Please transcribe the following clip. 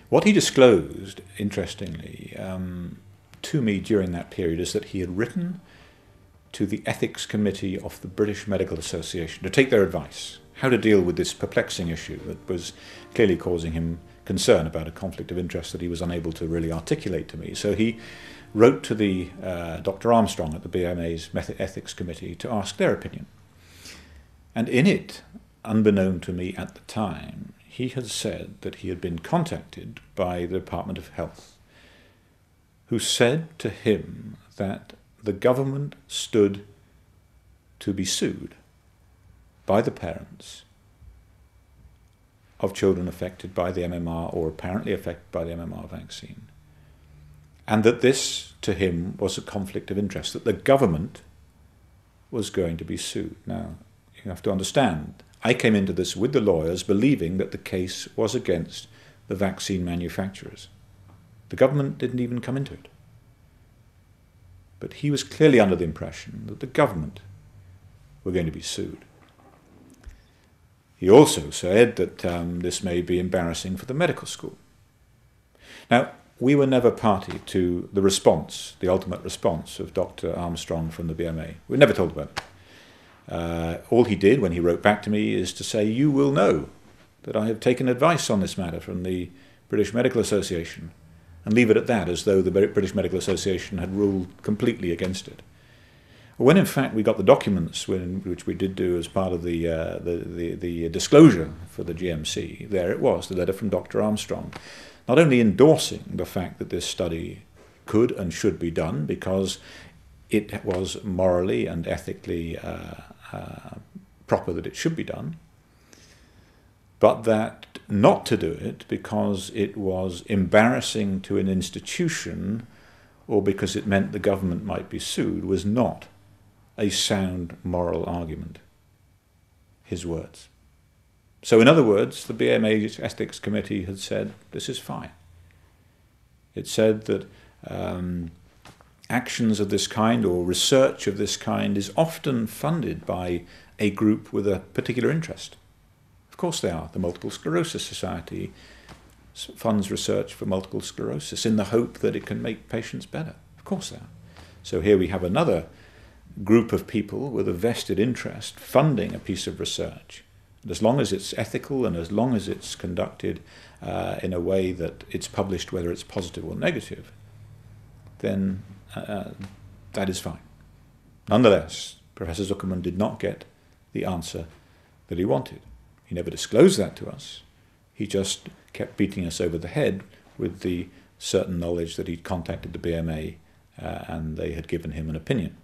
What he disclosed, interestingly, to me during that period is that he had written to the Ethics Committee of the British Medical Association to take their advice, how to deal with this perplexing issue that was clearly causing him concern about a conflict of interest that he was unable to really articulate to me. So he wrote to the Dr Armstong at the BMA's Ethics Committee to ask their opinion. And in it, unbeknown to me at the time, he had said that he had been contacted by the Department of Health, who said to him that the government stood to be sued by the parents of children affected by the MMR or apparently affected by the MMR vaccine, and that this, to him, was a conflict of interest, that the government was going to be sued. Now, you have to understand, I came into this with the lawyers believing that the case was against the vaccine manufacturers. The government didn't even come into it. But he was clearly under the impression that the government were going to be sued. He also said that this may be embarrassing for the medical school. Now, we were never party to the response, the ultimate response of Dr Armstrong from the BMA. We were never told about it. All he did when he wrote back to me is to say, "You will know that I have taken advice on this matter from the British Medical Association," and leave it at that, as though the British Medical Association had ruled completely against it. When in fact we got the documents, which we did do as part of the disclosure for the GMC, there it was, the letter from Dr Armstrong, not only endorsing the fact that this study could and should be done because it was morally and ethically proper that it should be done, but that not to do it because it was embarrassing to an institution or because it meant the government might be sued was not a sound moral argument. His words. So in other words, the BMA's Ethics Committee had said, this is fine. It said that actions of this kind or research of this kind is often funded by a group with a particular interest. Of course they are. The Multiple Sclerosis Society funds research for multiple sclerosis in the hope that it can make patients better. Of course they are. So here we have another group of people with a vested interest funding a piece of research. And as long as it's ethical and as long as it's conducted in a way that it's published, whether it's positive or negative, then that is fine. Nonetheless, Professor Zuckerman did not get the answer that he wanted. He never disclosed that to us. He just kept beating us over the head with the certain knowledge that he'd contacted the BMA and they had given him an opinion.